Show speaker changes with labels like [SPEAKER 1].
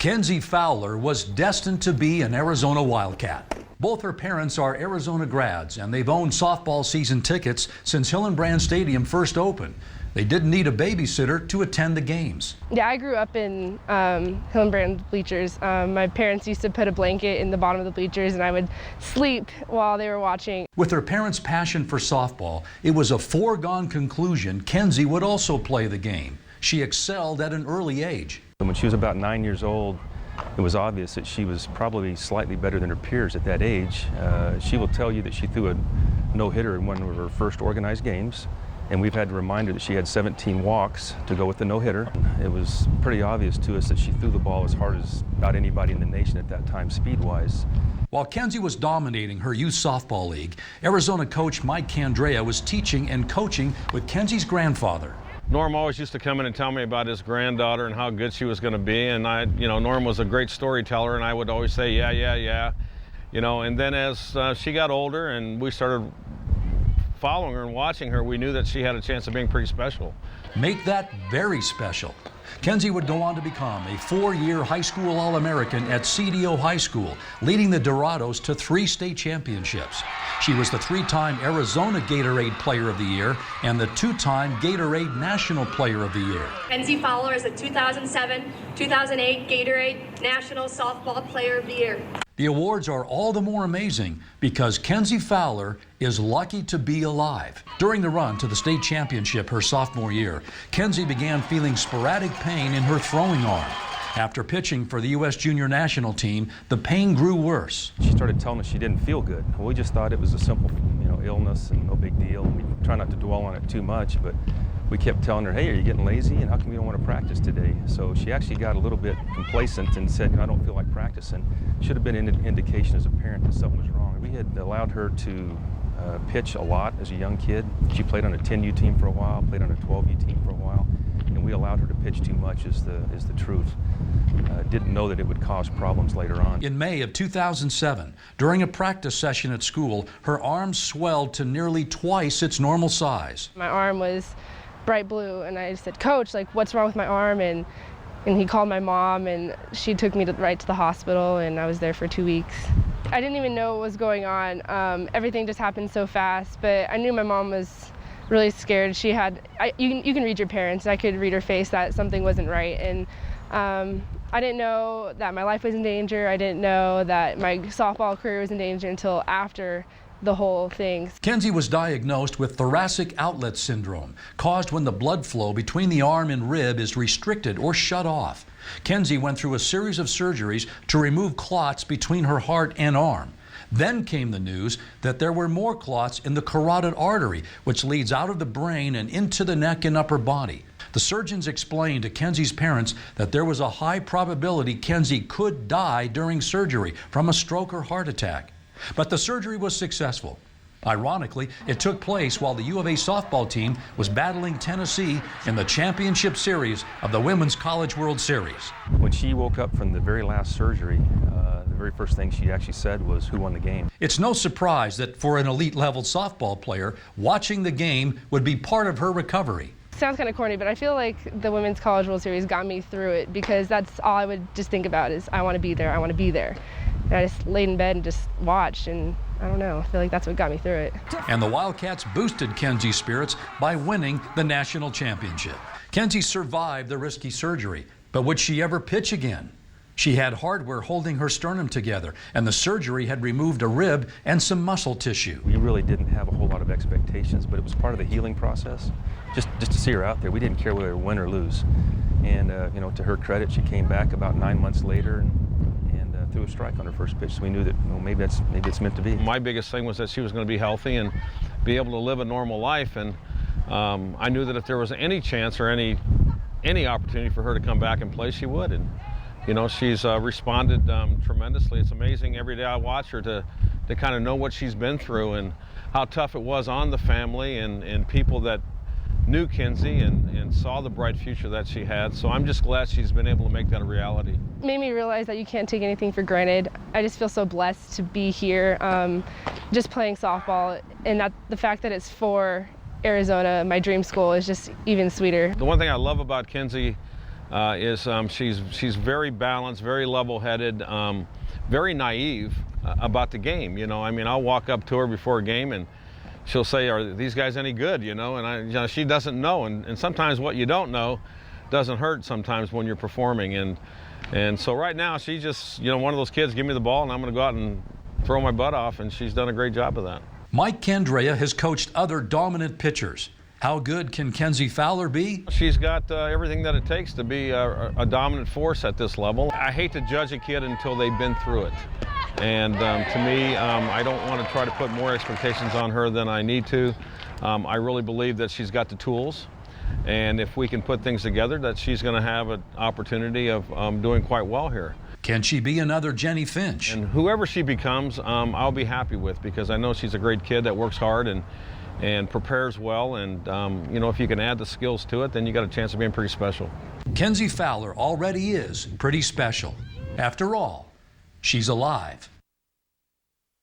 [SPEAKER 1] Kenzie Fowler was destined to be an Arizona Wildcat. Both her parents are Arizona grads, and they've owned softball season tickets since Hillenbrand Stadium first opened. They didn't need a babysitter to attend the games.
[SPEAKER 2] Yeah, I grew up in Hillenbrand bleachers. My parents used to put a blanket in the bottom of the bleachers, and I would sleep while they were watching. With
[SPEAKER 1] her parents' passion for softball, it was a foregone conclusion Kenzie would also play the game. She excelled at an early age.
[SPEAKER 3] When she was about 9 years old, it was obvious that she was probably slightly better than her peers at that age. She will tell you that she threw a no-hitter in one of her first organized games, and we've had to remind her that she had 17 walks to go with the no-hitter. It was pretty obvious to us that she threw the ball as hard as about anybody in the nation at that time, speed-wise.
[SPEAKER 1] While Kenzie was dominating her youth softball league, Arizona coach Mike Candrea was teaching and coaching with Kenzie's grandfather.
[SPEAKER 4] Norm always used to come in and tell me about his granddaughter and how good she was going to be, and Norm was a great storyteller, and I would always say, yeah, and then as she got older and we started following her and watching her, we knew that she had a chance of being pretty special.
[SPEAKER 1] Make that very special. Kenzie would go on to become a 4-year high school All-American at CDO High School, leading the Dorados to 3 state championships. She was the 3-time Arizona Gatorade Player of the Year and the 2-time Gatorade National Player of the Year.
[SPEAKER 5] Kenzie Fowler is the 2007-2008 Gatorade National Softball Player of the Year.
[SPEAKER 1] The awards are all the more amazing because Kenzie Fowler is lucky to be alive. During the run to the state championship her sophomore year, Kenzie began feeling sporadic pain in her throwing arm. After pitching for the U.S. Junior National Team, the pain grew worse.
[SPEAKER 3] She started telling us she didn't feel good. We just thought it was a simple, illness and no big deal. We try not to dwell on it too much, but we kept telling her, hey, are you getting lazy? And how come you don't want to practice today? So she actually got a little bit complacent and said, I don't feel like practicing. Should have been an indication as a parent that something was wrong. We had allowed her to pitch a lot as a young kid. She played on a 10U team for a while, played on a 12U team for a while, and we allowed her to pitch too much is the truth. Didn't know that it would cause problems later on.
[SPEAKER 1] In May of 2007, during a practice session at school, her arm swelled to nearly twice its normal size.
[SPEAKER 2] My arm was bright blue, and I said, Coach, what's wrong with my arm? And he called my mom, and she took me right to the hospital, and I was there for 2 weeks. I didn't even know what was going on. Everything just happened so fast, but I knew my mom was really scared. She had, you can read your parents, and I could read her face that something wasn't right. And I didn't know that my life was in danger. I didn't know that my softball career was in danger until after the whole thing.
[SPEAKER 1] Kenzie was diagnosed with thoracic outlet syndrome, caused when the blood flow between the arm and rib is restricted or shut off. Kenzie went through a series of surgeries to remove clots between her heart and arm. Then came the news that there were more clots in the carotid artery, which leads out of the brain and into the neck and upper body. The surgeons explained to Kenzie's parents that there was a high probability Kenzie could die during surgery from a stroke or heart attack. But the surgery was successful. Ironically, it took place while the U of A softball team was battling Tennessee in the championship series of the Women's College World Series.
[SPEAKER 3] When she woke up from the very last surgery, the very first thing she actually said was, who won the game?
[SPEAKER 1] It's no surprise that for an elite-level softball player, watching the game would be part of her recovery.
[SPEAKER 2] Sounds kind of corny, but I feel like the Women's College World Series got me through it because that's all I would just think about is I want to be there, I want to be there. And I just laid in bed and just watched, and I don't know, I feel like that's what got me through it.
[SPEAKER 1] And the Wildcats boosted Kenzie's spirits by winning the national championship. Kenzie survived the risky surgery, but would she ever pitch again? She had hardware holding her sternum together, and the surgery had removed a rib and some muscle tissue.
[SPEAKER 3] We really didn't have a whole lot of expectations, but it was part of the healing process. Just to see her out there, we didn't care whether win or lose. And to her credit, she came back about 9 months later and threw a strike on her first pitch. So we knew that maybe it's meant to be.
[SPEAKER 4] My biggest thing was that she was going to be healthy and be able to live a normal life. And I knew that if there was any chance or any opportunity for her to come back and play, she would. And she's responded tremendously. It's amazing every day I watch her to kind of know what she's been through and how tough it was on the family and people that knew Kenzie and saw the bright future that she had. So I'm just glad she's been able to make that a reality.
[SPEAKER 2] It made me realize that you can't take anything for granted. I just feel so blessed to be here, just playing softball, and that the fact that it's for Arizona, my dream school, is just even sweeter.
[SPEAKER 4] The one thing I love about Kenzie she's very balanced, very level-headed, very naive about the game. You know, I mean, I'll walk up to her before a game and she'll say, "Are these guys any good?" You know, and she doesn't know. And sometimes what you don't know doesn't hurt sometimes when you're performing. And so right now she's just, you know, one of those kids. Give me the ball and I'm going to go out and throw my butt off. And she's done a great job of that.
[SPEAKER 1] Mike Candrea has coached other dominant pitchers. How good can Kenzie Fowler be?
[SPEAKER 4] She's got everything that it takes to be a dominant force at this level. I hate to judge a kid until they've been through it. And to me, I don't want to try to put more expectations on her than I need to. I really believe that she's got the tools. And if we can put things together, that she's going to have an opportunity of doing quite well here.
[SPEAKER 1] Can she be another Jenny Finch?
[SPEAKER 4] And whoever she becomes, I'll be happy with, because I know she's a great kid that works hard and prepares well. And, you know, if you can add the skills to it, then you got a chance of being pretty special.
[SPEAKER 1] Kenzie Fowler already is pretty special. After all, she's alive.